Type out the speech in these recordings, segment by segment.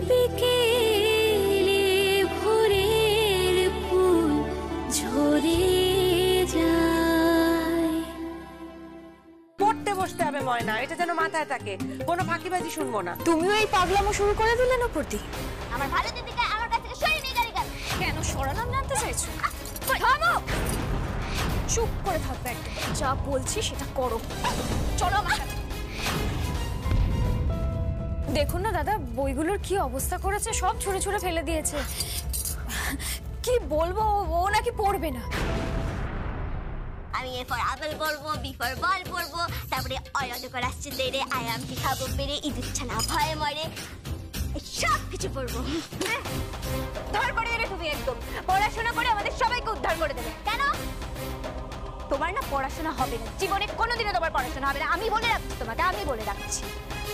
বিকেলে ভোরের ফুল ঝরে যায়। পড়তে বসতে হবে ময়না, এটা যেন মাথায় থাকে, কোনো ফাঁকিবাজি শুনবো না। তুমিও এই পাগলামো শুরু করে দিলে না প্রতি? আমার ভালো দিদিকে আমার কাছ থেকে সরিয়ে নিয়ে গেলি কেন সরালাম জানতে চাইছো? থামো, চুপ করে থাকবে একদম, যা বলছি সেটা করো। চলো আমার সাথে। দেখুন না দাদা, বইগুলোর কি অবস্থা করেছে, সব ছুঁড়ে ছুঁড়ে ফেলে দিয়েছে। কি বলবো, ও নাকি পড়বে না। আমি এ ফর আপেল পড়বো, বি ফর বল পড়বো, তারপরে অয়নকর আসছে দেরে, আয়াম শিখাবো পেরে, ইঁদুর ছানা ভয়ে মরে, সব কিছু পড়বো। তারপরে এরে তুমি একদম পড়াশোনা করে আমাদের সবাইকে উদ্ধার করে দেবে। কেন? তোমার না পড়াশোনা হবে না, জীবনে কোনোদিনও তোমার পড়াশোনা হবে না, আমি বলে রাখছি তোমাকে, আমি বলে রাখছি।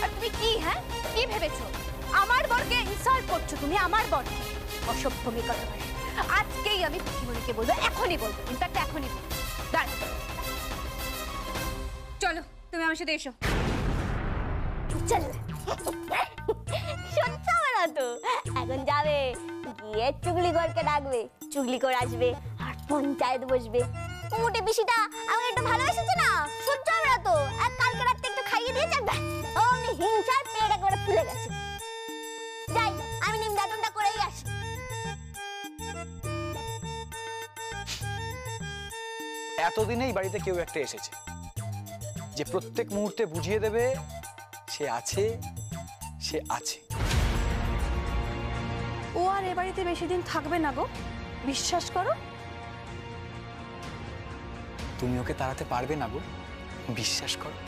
আর তুমি কি, হ্যাঁ কি ভেবেছো? আমার বরকে ইনসাল্ট করছো তুমি, আমার বরকে। অসভ্য মেয়ে কথা বলে। আজকেই আমি পিসিমণিকে বলবো, এখনই বলবো, ইনফ্যাক্ট এখনই বলবো। চলো তুমি আমার সাথে এসো। চল সত্যি না তো, এখন যাবে গিয়ে চুগলিগড়কে ডাকবে, চুগলিগড় আসবে আর পঞ্চায়েত বসবে। মোটে বেশিটা আমাকে একটু ভালোবেসেছে না, সহ্য হবে না তো। আর কালকে রাতে একটু খাইয়ে দিয়েছে, অমনি হিংসার পেট একেবারে ফুলে গেছে। যাই আমি নিমদাটনটা করেই আসি। এতদিনে এই বাড়িতে কেউ একটা এসেছে যে প্রত্যেক মুহূর্তে বুঝিয়ে দেবে সে আছে, সে আছে। ও আর এ বাড়িতে বেশি দিন থাকবে না গো, বিশ্বাস করো। তুমি ওকে তাড়াতে পারবে না গো, বিশ্বাস করো।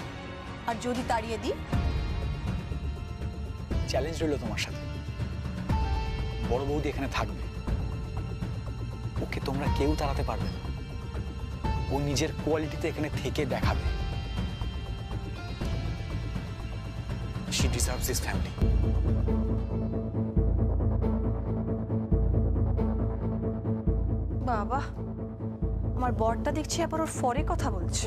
আর যদি তাড়িয়ে দিই? চ্যালেঞ্জ রইল তোমার সাথে। বড় বৌদি এখানে থাকবে, ওকে তোমরা কেউ তাড়াতে পারবে না। ও নিজের কোয়ালিটিতে এখানে থেকে দেখাবে। She deserves this family. বাবা, আমার বরটা দেখছি আবার ওর ফরে কথা বলছে।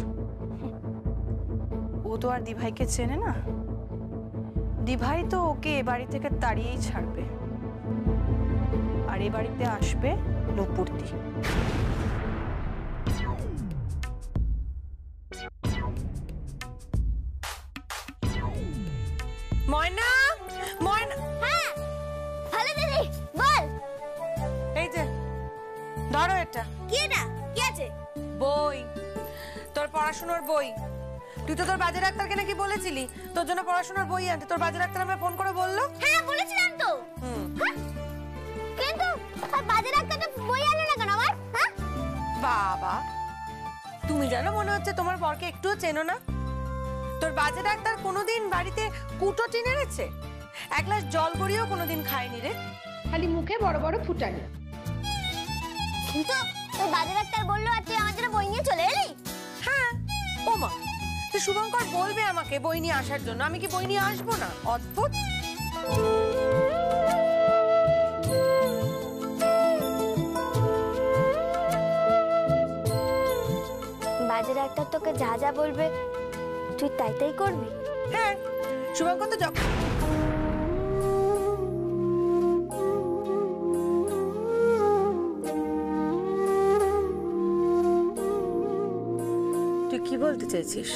ও তো আর দিভাইকে চেনে না, দিভাই তো ওকে এ বাড়ি থেকে তাড়িয়েই ছাড়বে, আর এ বাড়িতে আসবে নূপুরদি। ময়না, ময়না। হ্যাঁ ভালো দিদি, বল। এই যে ধরো এটা। কি এটা? কি আছে? বই, তোর পড়াশোনার বই। তুই তো তোর বাজে ডাক্তারকে নাকি বলেছিলি তোর জন্য পড়াশোনার বই আনতে। তোর বাজে ডাক্তার আমায় ফোন করে বললো। হ্যাঁ বলেছিলাম তো। কিন্তু বাজে ডাক্তারটা বই আনলো না কেন আমার? বাবা, তুমি জানো মনে হচ্ছে তোমার বরকে একটুও চেনো না। তোর বাজে ডাক্তার কোনোদিন বাড়িতে কুটো টেনে এনেছে? এক গ্লাস জল গড়িয়েও কোনোদিন খায়নি রে, খালি মুখে বড় বড় ফুটানি। কিন্তু ওই বাজে ডাক্তার বললো আর তুই আমার জন্য বই নিয়ে চলে এলি? হ্যাঁ। ও মা, তুই শুভঙ্কর বলবে আমাকে বই নিয়ে আসার জন্য, আমি কি বই নিয়ে আসবো না? অদ্ভুত। বাজে ডাক্তার তোকে যা যা বলবে তুই তাই তাই করবি? হ্যাঁ, শুভঙ্কর তো যখন তুই কি বলতে চাইছিস?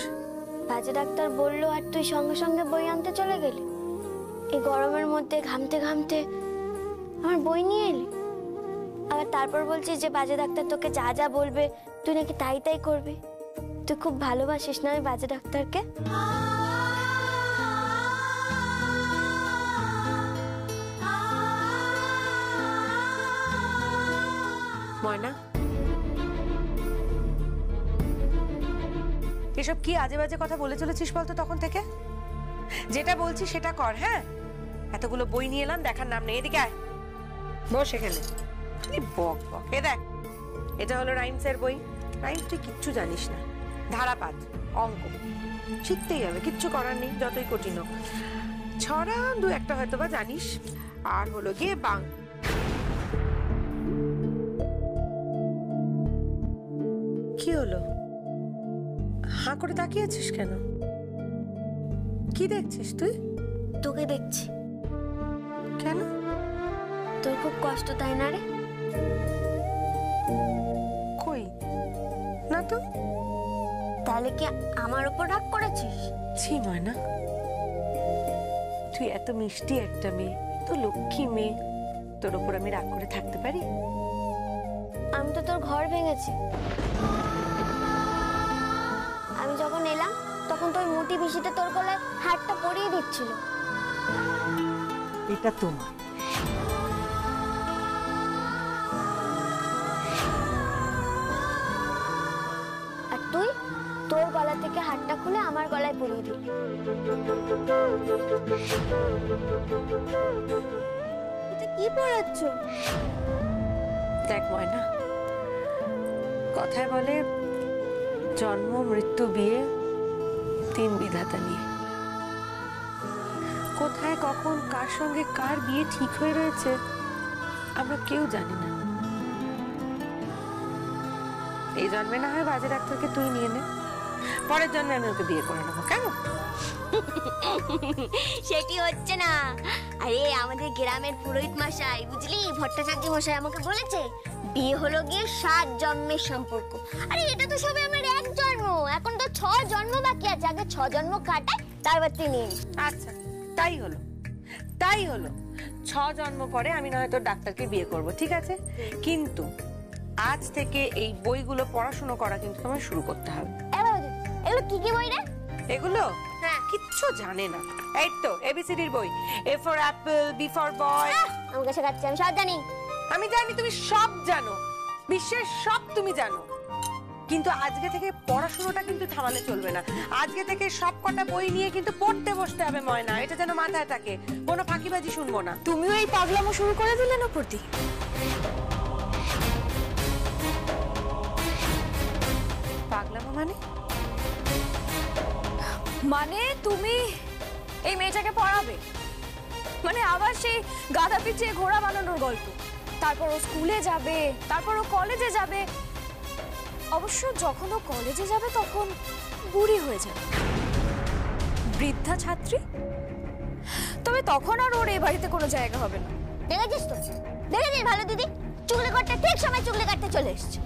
বাজে ডাক্তার বললো আর তুই সঙ্গে সঙ্গে বই আনতে চলে গেলি। এই গরমের মধ্যে ঘামতে ঘামতে আমার বই নিয়ে এলি, আবার তারপর বলছিস যে বাজে ডাক্তার তোকে যা যা বলবে তুই নাকি তাই তাই করবি। তুই খুব ভালোবাসিস না ওই বাজে ডাক্তারকে? ময়না, এসব কি আজে বাজে কথা বলে চলেছিস বলতো তখন থেকে? যেটা বলছি সেটা কর। হ্যাঁ, এতগুলো বই নিয়ে এলাম, দেখার নাম নেই। এদিকে আয়, বস এখানে। বক বক। এ দেখ, এটা হলো রাইমসের বই। রাইমস তুই কিচ্ছু জানিস না, ধারাপাত, অঙ্ক শিখতেই হবে, কিচ্ছু করার নেই, যতই কঠিন হোক। ছড়া দু একটা হয়তো বা জানিস। আর হলো গিয়ে কি হলো? হাঁ করে তাকিয়ে আছিস কেন? কি দেখছিস তুই? তোকে দেখছি। কেন? তোর খুব কষ্ট তাই না রে? কই না তো। তাহলে কি আমার উপর রাগ করেছিস? ছি ময়না, তুই এত মিষ্টি একটা মেয়ে, তো লক্ষ্মী মেয়ে, তোর ওপর আমি রাগ করে থাকতে পারি? আমি তো তোর ঘর ভেঙেছি। আমি যখন এলাম তখন তোর মোটি পিসিতে তোর গলায় হাতটা পরিয়ে দিচ্ছিল। এটা তোমার। আর তুই তোর গলা থেকে হাতটা খুলে আমার গলায় পরিয়ে দিলি। এটা কি পড়াচ্ছ? দেখ ময়না, কথায় বলে জন্ম মৃত্যু বিয়ে তিন বিধাতা নিয়ে। কোথায় কখন কার সঙ্গে কার বিয়ে ঠিক হয়ে রয়েছে আমরা কেউ জানি না। এই জন্মে না হয় বাজে ডাক্তারকে তুই নিয়ে নে, পরের জন্মে আমি ওকে বিয়ে করে নেবো। কেন? সেটি হচ্ছে না। আরে আমাদের গ্রামের পুরোহিত মশাই, বুঝলি, ভট্টাচার্য মশাই আমাকে বলেছে বিয়ে হলো গিয়ে 7 জন্মের সম্পর্ক। আরে এটা তো সবে আমার 1 জন্ম, এখন তো 6 জন্ম বাকি আছে। আগে 6 জন্ম কাটাই, তারপর তুই নিয়ে নিস। আচ্ছা তাই হলো, তাই হলো। 6 জন্ম পরে আমি না হয় তোর ডাক্তারকে বিয়ে করব, ঠিক আছে? কিন্তু আজ থেকে এই বইগুলো পড়াশোনা করা কিন্তু তোমার শুরু করতে হবে। এগুলো কি কি বই রে? এগুলো হ্যাঁ। কিচ্ছু জানে না। এই তো এবিসিডির বই, A for apple, B for boy. আমাকে শেখাচ্ছে, আমি সব জানি। আমি জানি তুমি সব জানো, বিশ্বের সব তুমি জানো, কিন্তু আজকে থেকে পড়াশোনাটা কিন্তু থামালে চলবে না। আজকে থেকে সব কটা বই নিয়ে কিন্তু পড়তে বসতে হবে ময়না, এটা যেন মাথায় থাকে। কোনো ফাঁকিবাজি শুনবো না। তুমিও এই পাগলামো শুরু করে দিলে নূপুরদি? পাগলামো মানে? মানে তুমি এই মেয়েটাকে পড়াবে? মানে আবার সেই গাধা পিছিয়ে ঘোড়া বানানোর গল্প? তারপর ও স্কুলে যাবে, তারপর ও কলেজে যাবে। অবশ্য যখন ও কলেজে যাবে তখন বুড়ি হয়ে যাবে, বৃদ্ধা ছাত্রী। তবে তখন আর ওর এই বাড়িতে কোনো জায়গা হবে না। দেখেছিস তো, দেখেছিস ভালো দিদি, চুগলি করতে ঠিক সময় চুগলি কাটতে চলে এসছে।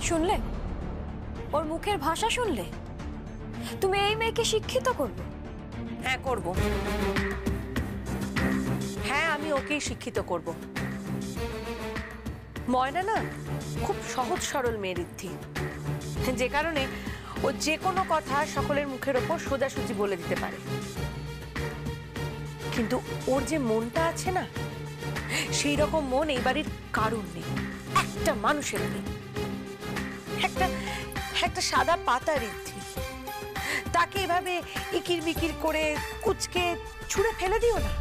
শুনলে ওর মুখের ভাষা? শুনলে? তুমি এই মেয়েকে শিক্ষিত করবে? হ্যাঁ করব, হ্যাঁ আমি ওকেই শিক্ষিত করব। ময়না না খুব সহজ সরল মেয়ে ঋদ্ধি, যে কারণে ও যে কোনো কথা সকলের মুখের ওপর সোজাসুজি বলে দিতে পারে। কিন্তু ওর যে মনটা আছে না, সেই রকম মন এই বাড়ির কারুর নেই, একটা মানুষের নেই। একটা একটা সাদা পাতা ঋদ্ধি, তাকে এভাবে ইকির বিকির করে কুচকে ছুঁড়ে ফেলে দিও না।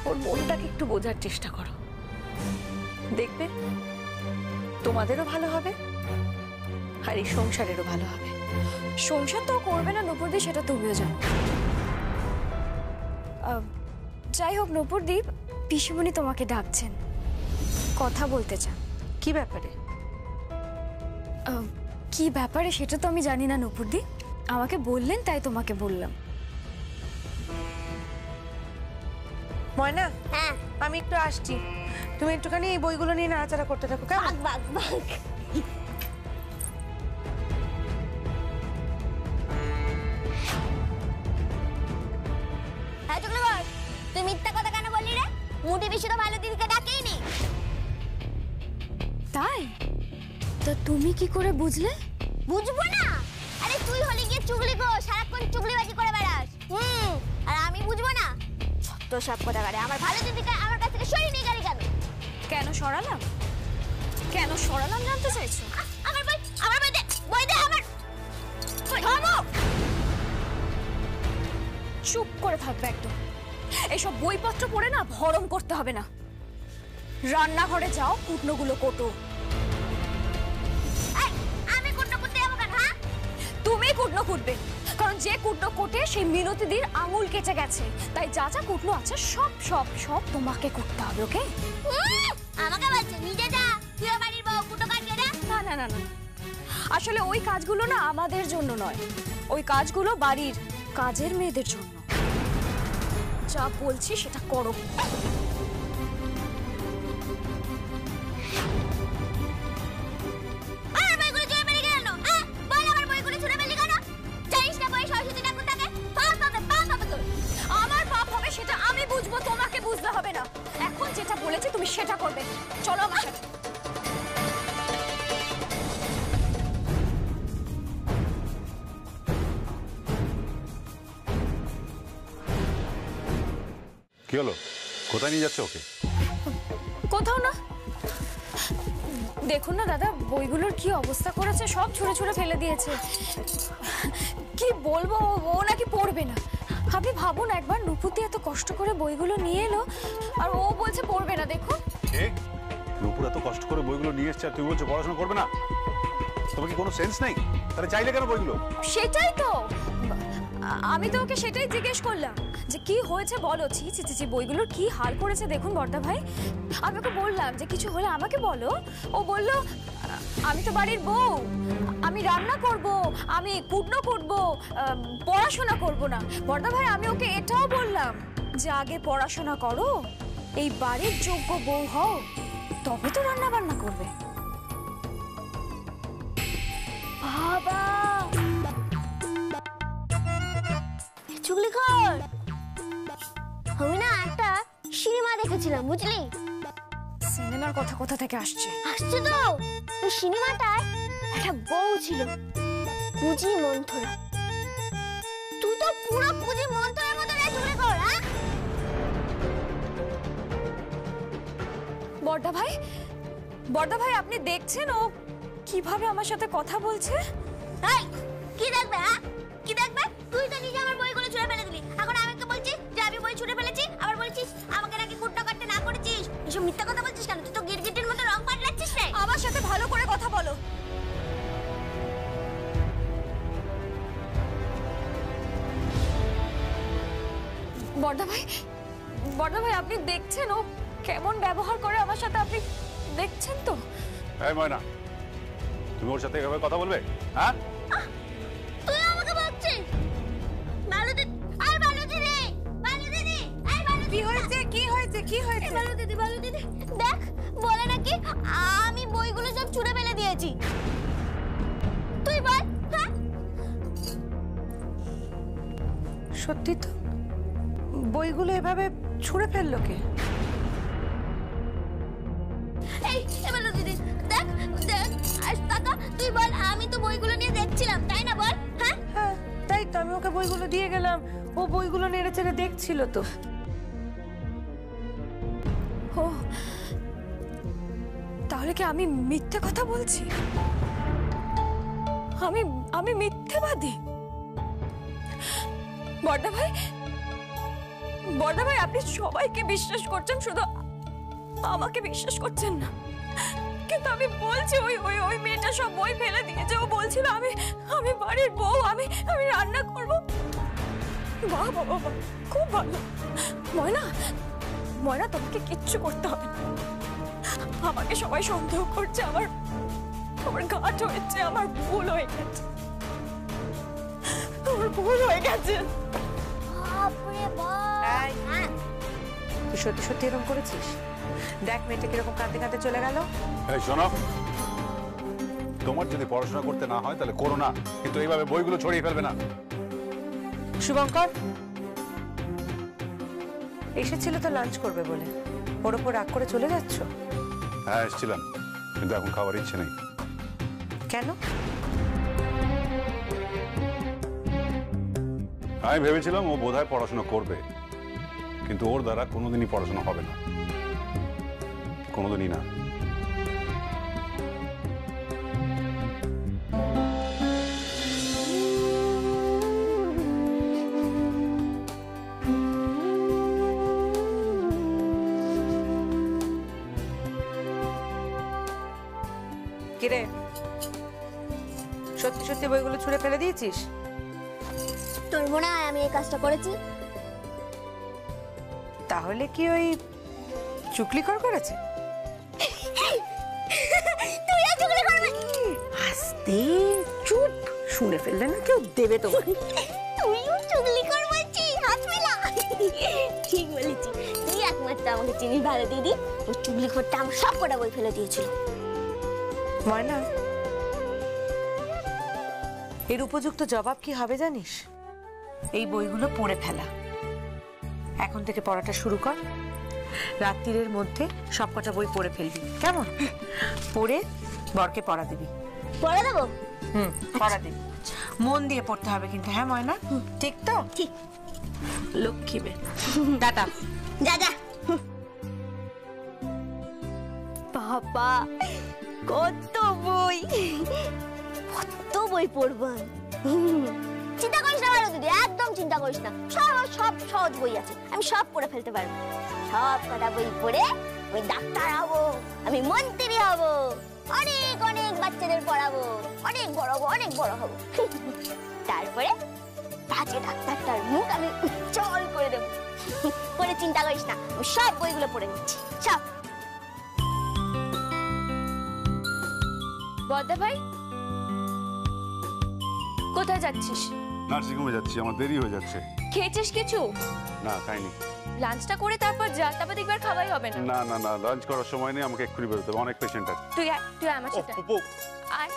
ওর মনটাকে একটু বোঝার চেষ্টা করো, দেখবে তোমাদেরও ভালো হবে আর এই সংসারেরও ভালো হবে। সংসার তো করবে না নূপুরদি, সেটা তুমিও জানো। যাই হোক নূপুরদি, পিসিমণি তোমাকে ডাকছেন, কথা বলতে চান। কি ব্যাপারে? কি ব্যাপারে সেটা তো আমি জানি না নূপুরদি, আমাকে বললেন তাই তোমাকে বললাম। ময়না, হ্যাঁ, আমি একটু আসছি, তুমি একটুখানি এই বইগুলো নিয়ে নাড়াচাড়া করতে থাকো, কেমন? Bug bug bug. হ্যাঁ চুগলি কর, তুই মিথ্যা কথা কেন বললি রে? মুটি বেশি তো ভালো দিদিকে ডাকেই নি। তাই তো তুমি কি করে বুঝলে? বুঝবো না? আরে তুই হলি গিয়ে চুগলি কর, সারাক্ষণ চুগলিবাজি করে বেড়াস। আর আমি বুঝবো না? তো সব কথা করে আমার ভালো দিদিকে আমার কাছ থেকে সরিয়ে নিয়ে গেলি কেন? কেন সরালাম? কেন সরালাম জানতে চাইছো? আমার বই, আমার বই দে, বই দে আমার। থামো! চুপ করে থাকবে একদম। এইসব বইপত্র পড়ে না ভরম করতে হবে না। রান্নাঘরে যাও, কুটনোগুলো কোটো। আমি কুটনো কুটতে যাবো কেন? হ্যাঁ, তুমি কুটনো কুটবে, কারণ যে কুটনো কোটে সেই মিনতিদির আঙুল কেটে গেছে। তাই যা যা কুটনো আছে সব সব সব তোমাকে করতে হবে, ওকে? আমাকে বলছে নিজে যা, তুই বাড়ির বউ কুটো কাটবে না? না না না না, আসলে ওই কাজগুলো না আমাদের জন্য নয়, ওই কাজগুলো বাড়ির কাজের মেয়েদের জন্য। যা বলছি সেটা করো। আমার পাপ হবে সেটা আমি বুঝবো, তোমাকে বুঝতে হবে না। এখন যেটা বলেছি তুমি সেটা করবে। চলো আমার সাথে। কি হলো? কোথায় নিয়ে যাচ্ছে ওকে? কোথাও না। দেখুন না দাদা, বইগুলোর কি অবস্থা করেছে, সব ছুঁড়ে ছুঁড়ে ফেলে দিয়েছে। কি বলবো, ও নাকি পড়বে না। আপনি ভাবুন একবার, নুপুতি এত কষ্ট করে বইগুলো নিয়ে এলো আর ও বলছে পড়বে না। দেখুন নুপুর এত কষ্ট করে বইগুলো নিয়ে এসছে আর তুই বলছো পড়াশোনা করবে না? তোমার কি কোনো সেন্স নেই? তাহলে চাইলে কেন বইগুলো? সেটাই তো, আমি তো ওকে সেটাই জিজ্ঞেস করলাম যে কি হয়েছে বলো। ছি ছি ছি, বইগুলোর কি হাল করেছে দেখুন বড়দা ভাই। আমি ওকে বললাম যে কিছু হলে আমাকে বলো। ও বলল আমি তো বাড়ির বউ, আমি রান্না করব, আমি কুটনো করব, পড়াশোনা করব না। বড়দা ভাই আমি ওকে এটাও বললাম যে আগে পড়াশোনা করো, এই বাড়ির যোগ্য বউ হও, তবে তো রান্না বান্না করবে। বাবা চুগলিখোর, আমি না একটা সিনেমা দেখেছিলাম, বুঝলি? সিনেমার কথা কোথা থেকে আসছে? আসছে তো, ওই সিনেমাটায় একটা বউ ছিল, পুঁজি মন্থরা। তুই তো পুরো পুঁজি মন্থরার মতো রে চুগলিখোর। হ্যাঁ বড়দা ভাই, বড়দা ভাই আপনি দেখছেন ও কিভাবে আমার সাথে কথা বলছে? এই কি দেখবে? হ্যাঁ কি দেখবে? তুই তো নিজে আমার বইগুলো ছুঁড়ে ফেলে দিলি, এখন আমাকে বলছিস যে আমি বই ছুঁড়ে ফেলেছি, আবার বলছিস আমাকে নাকি কুটনা করতে না করেছিস। এসব মিথ্যা কথা বলছিস কেন? তুই তো গিরগিটির মতো রং পাল্টাচ্ছিস রে। আমার সাথে ভালো করে কথা বলো। বড়দা ভাই, বড়দা ভাই আপনি দেখছেন ও কেমন ব্যবহার করে আমার সাথে, আপনি দেখছেন তো? এই ময়না, তুমি ওর সাথে এভাবে কথা বলবে? হ্যাঁ তুই আমাকে বলছিস? ভালো দিদি, আই ভালো দিদি, ভালো দিদি, আই ভালো দিদি। কি হয়েছে, কি হয়েছে, কি হয়েছে? ভালো দিদি, ভালো দিদি, দেখ বলে নাকি আমি বইগুলো সব ছুঁড়ে ফেলে দিয়েছি। তুই বল। হ্যাঁ সত্যি তো, বইগুলো এভাবে ছুঁড়ে ফেললো কে? এই ভালো দিদি, দেখ দেখ, আজ টাকা তুই বল, আমি তো বইগুলো নিয়ে দেখছিলাম, তাই না বল? হ্যাঁ হ্যাঁ তাই তো, আমি ওকে বইগুলো দিয়ে গেলাম, ও বইগুলো নেড়ে চেড়ে দেখছিল তো। ও তাহলে কি আমি মিথ্যে কথা বলছি? আমি মিথ্যেবাদী? বড়দা ভাই, বড়দা ভাই আপনি সবাইকে বিশ্বাস করছেন, শুধু আমাকে বিশ্বাস করছেন না। কিন্তু আমি বলছি ওই ওই ওই মেয়েটা সব বই ফেলে দিয়েছে। ও বলছিল আমি বাড়ির বউ, আমি রান্না করব। বাহ বাবা বাহ, খুব ভালো। ময়না, ময়না তোমাকে কিচ্ছু করতে হবে না। আমাকে সবাই সন্দেহ করছে, আমার ঘাট হয়েছে, আমার ভুল হয়ে গেছে, আমার ভুল হয়ে গেছে। বাপরে বাপ। এই, তুই সত্যি সত্যি এরকম করেছিস? দেখ মেয়েটা কিরকম কাঁদতে কাঁদতে চলে গেল। এই শোনো, তোমার যদি পড়াশোনা করতে না হয় তাহলে করো না, কিন্তু এইভাবে বইগুলো ছড়িয়ে ফেলবে না। শুভঙ্কর এসেছিল তো লাঞ্চ করবে বলে, ওর ওপর রাগ করে চলে যাচ্ছ? হ্যাঁ এসেছিলাম, কিন্তু এখন খাবার ইচ্ছে নেই। কেন? আমি ভেবেছিলাম ও বোধহয় পড়াশোনা করবে, কিন্তু ওর দ্বারা কোনোদিনই পড়াশোনা হবে না, কোনোদিনই না। কিরে, সত্যি সত্যি বইগুলো ছুঁড়ে ফেলে দিয়েছিস? তোর মনে হয় আমি এই কাজটা করেছি? তাহলে কি ওই চুগলিখোর করেছে? তুই আর চুগলি করবি? আস্তে চুপ, শুনে ফেললে না কেউ দেবে তোমার। তুইও চুগলি কর বলছিস? হাত মেলা। আমাকে চিনি ভালো দিদি ওই চুগলি করতে আমার সব কটা বই ফেলে দিয়েছিল। ময়না, এর উপযুক্ত জবাব কি হবে জানিস? এই বইগুলো পড়ে ফেলা। এখন থেকে পড়াটা শুরু কর, রাত্রির মধ্যে সবকটা বই পড়ে ফেলবি, কেমন? পড়ে বরকে পড়া দিবি। পড়া দেবো? পড়া দিবি, মন দিয়ে পড়তে হবে কিন্তু, হ্যাঁ ময়না? ঠিক তো? ঠিক। লক্ষ্মী বে, টাটা। যা যা। বাবা কত বই, কত বই পড়বো। চিন্তা করিস না ভালো দিদি, একদম চিন্তা করিস না, সব সব সহজ বই আছে, আমি সব পড়ে ফেলতে পারবো। সব কটা বই পড়ে আমি ডাক্তার হবো, আমি মন্ত্রী হব, অনেক অনেক বাচ্চাদের পড়াবো, অনেক বড় হবো, অনেক বড় হবো। তারপরে বাজে ডাক্তারটার মুখ আমি উজ্জ্বল করে দেবো। পরে চিন্তা করিস না, আমি সব বইগুলো পড়ে নিচ্ছি সব। বদ্দা ভাই কোথায় যাচ্ছিস? নার্সিং হোমে যাচ্ছি, আমার দেরি হয়ে যাচ্ছে। খেয়েছিস কিছু? না খাইনি। লাঞ্চটা করে তারপর যা, তারপর দেখবার খাওয়াই হবে না। না না না, লাঞ্চ করার সময় নেই, আমাকে এক্ষুনি বেরোতে হবে, অনেক পেশেন্ট আছে। তুই আমার সাথে আয়।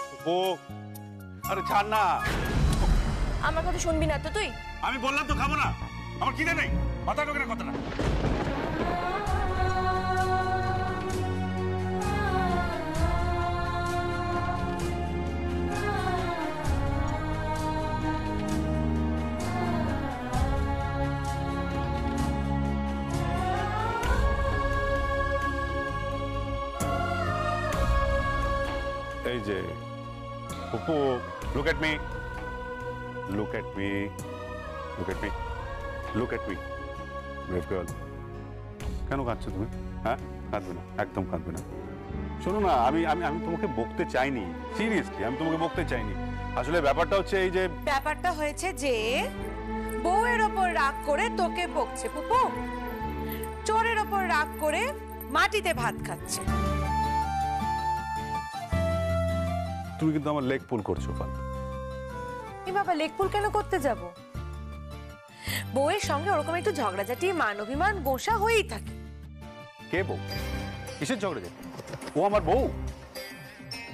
আরে ছাড় না। আমার কথা শুনবি না তো তুই? আমি বললাম তো খাবো না, আমার খিদে নেই, মাথা ঢোকে না কথাটা। এই যে পুপু, look at me, look at me, look at me, look at me, brave girl. কেন কাঁদছো তুমি? হ্যাঁ, কাঁদবে না, একদম কাঁদবে না। শোনো না, আমি আমি আমি তোমাকে বকতে চাইনি, সিরিয়াসলি আমি তোমাকে বকতে চাইনি। আসলে ব্যাপারটা হচ্ছে এই যে, ব্যাপারটা হয়েছে যে বউয়ের ওপর রাগ করে তোকে বকছে পুপু, চোরের ওপর রাগ করে মাটিতে ভাত খাচ্ছে। তুমি কিন্তু আমার লেগ পুল করছো। এ বাবা, লেগ পুল কেন করতে যাব? বউয়ের সঙ্গে ওরকম একটু ঝগড়াঝাটি, মান অভিমান গোসা হয়েই থাকে। কে বউ? কিসের ঝগড়াঝাটি? ও আমার বউ?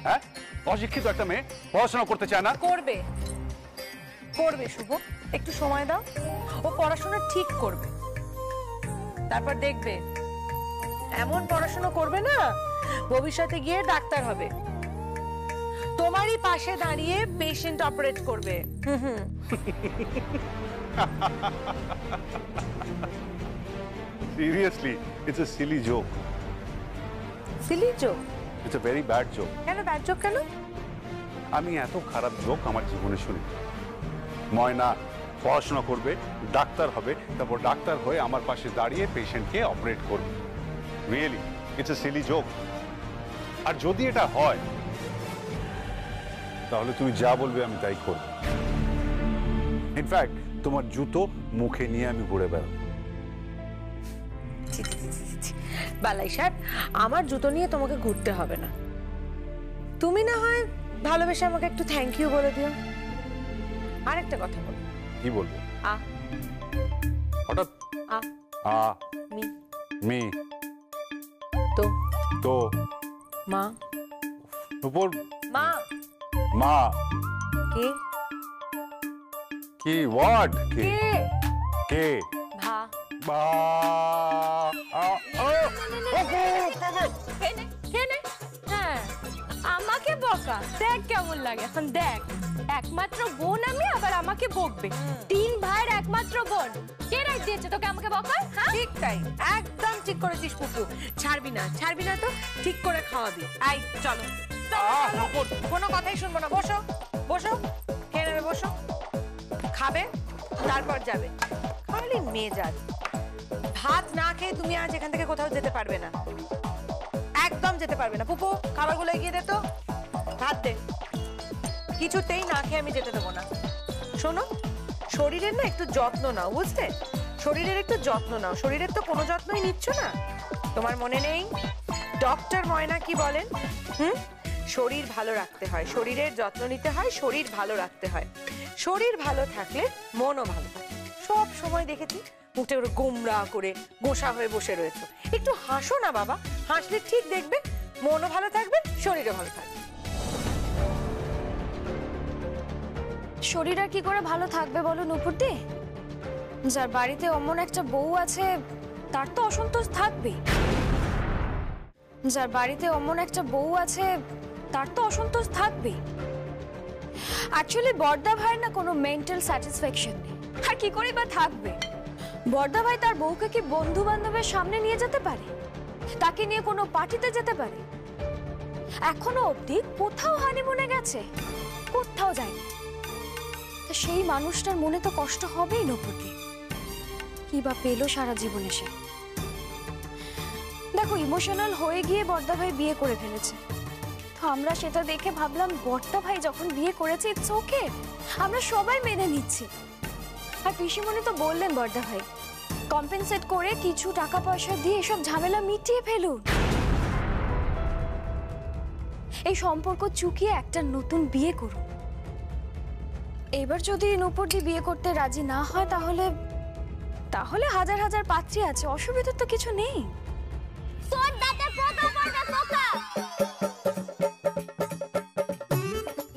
হ্যাঁ, অশিক্ষিত একটা মেয়ে, পড়াশোনা করতে চায় না। করবে করবে শুভ, একটু সময় দাও, ও পড়াশোনা ঠিক করবে। তারপর দেখবে এমন পড়াশোনা করবে না, ভবিষ্যতে গিয়ে ডাক্তার হবে, তোমারই পাশে দাঁড়িয়ে পেশেন্ট অপারেট করবে। Seriously, it's a silly joke. Silly joke? It's a very bad joke. কেন ব্যাড জোক কেন? আমি এত খারাপ জোক আমার জীবনে শুনি। ময়না পড়াশোনা করবে, ডাক্তার হবে, তারপর ডাক্তার হয়ে আমার পাশে দাঁড়িয়ে পেশেন্টকে অপারেট করবে। Really it's a silly joke. আর যদি এটা হয় তাহলে তুমি যা বলবে আমি তাই করব। ইনফ্যাক্ট তোমার জুতো মুখে নিয়ে আমি ঘুরে বেড়াবো। বালাই সাহেব, আমার জুতো নিয়ে তোমাকে ঘুরতে হবে না। তুমি না হয় ভালোবেসে আমাকে একটু থ্যাংক ইউ বলে দিও। আরেকটা কথা বলো। কি বলবো? আ হঠাৎ আ আ মি মি তো তো মা উপর মা মা কে কি হোয়াট কে কে কে ভা বা হ্যাঁ, আমাকে বকা দেখ কেমন লাগে। এখন দেখ, একমাত্র বোন আমি, আবার আমাকে বকবে। 3 ভাইয়ের একমাত্র বোন, কে রাইট দিয়েছে তোকে আমাকে বকার? হ্যাঁ, ঠিক তাই, একদম ঠিক করেছিস পুপু। ছাড়বি না তো, ঠিক করে খাওয়াবি। আই চলো, কোনো কথাই শুনবো না। বসো বসো, খেয়ে নেবে, বসো, খাবে তারপর যাবে। খালি মেজাজ, ভাত না খেয়ে তুমি আজ এখান থেকে কোথাও যেতে পারবে না, একদম যেতে পারবে না। পুপু, খাবারগুলো এগিয়ে দে তো, ভাত দে। কিছুতেই না খেয়ে আমি যেতে দেবো না। শোনো, শরীরের না একটু যত্ন নাও, বুঝলে? শরীরের একটু যত্ন নাও। শরীরের তো কোনো যত্নই নিচ্ছ না। তোমার মনে নেই ডক্টর ময়না কি বলেন? শরীর ভালো রাখতে হয়, শরীরের যত্ন নিতে হয়, শরীর ভালো রাখতে হয়। শরীর ভালো থাকলে মনও ভালো থাকে, সব সময় দেখেছি মুখটা ওর গোমরা করে গোসা হয়ে বসে রয়েছে। একটু হাসো না বাবা, হাসলে ঠিক দেখবে মনও ভালো থাকবে, শরীরও ভালো থাকবে। শরীর আর কি করে ভালো থাকবে বলো নূপুরদি? যার বাড়িতে অমন একটা বউ আছে তার তো অসন্তোষ থাকবেই। যার বাড়িতে অমন একটা বউ আছে তার তো অসন্তোষ থাকবেই। অ্যাকচুয়ালি বর্দা ভাইয়ের না কোনো মেন্টাল স্যাটিসফ্যাকশন নেই। আর কি করে বা থাকবে? বর্দা ভাই তার বউকে কি বন্ধু বান্ধবের সামনে নিয়ে যেতে পারে? তাকে নিয়ে কোনো পার্টিতে যেতে পারে? এখনো অবধি কোথাও হানিমুনে গেছে? কোথাও যায়নি। সেই মানুষটার মনে তো কষ্ট হবেই নূপুরদি। কি বা পেলো সারা জীবনে সে? দেখো, ইমোশনাল হয়ে গিয়ে বর্দা ভাই বিয়ে করে ফেলেছে। তো আমরা সেটা দেখে ভাবলাম বর্দা ভাই যখন বিয়ে করেছে ইটস ওকে, আমরা সবাই মেনে নিচ্ছি। আর পিসিমণি তো বললেন বর্দা ভাই কম্পেনসেট করে কিছু টাকা পয়সা দিয়ে এসব ঝামেলা মিটিয়ে ফেলুন। এই সম্পর্ক চুকিয়ে একটা নতুন বিয়ে করুন। এবার যদি নূপুরদি বিয়ে করতে রাজি না হয় তাহলে তাহলে হাজার হাজার পাত্রী আছে, অসুবিধার তো কিছু নেই। তোর দাঁতে পোকা পড়বে, পোকা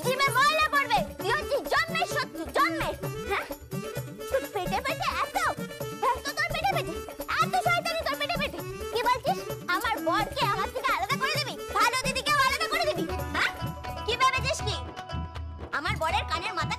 জিমে ময়লা পড়বে। তুই হচ্ছিস জন্মের শত্রু, জন্মের। হ্যাঁ, তোর পেটে পেটে এত তোর পেটে পেটে এত শয়তানি তোর পেটে পেটে। কি বলছিস? আমার বরকে আমার থেকে আলাদা করে দিবি? ভালো দিদিকেও আলাদা করে দিবি? হ্যাঁ, কি ভেবেছিস কি আমার বরের কানের মাথা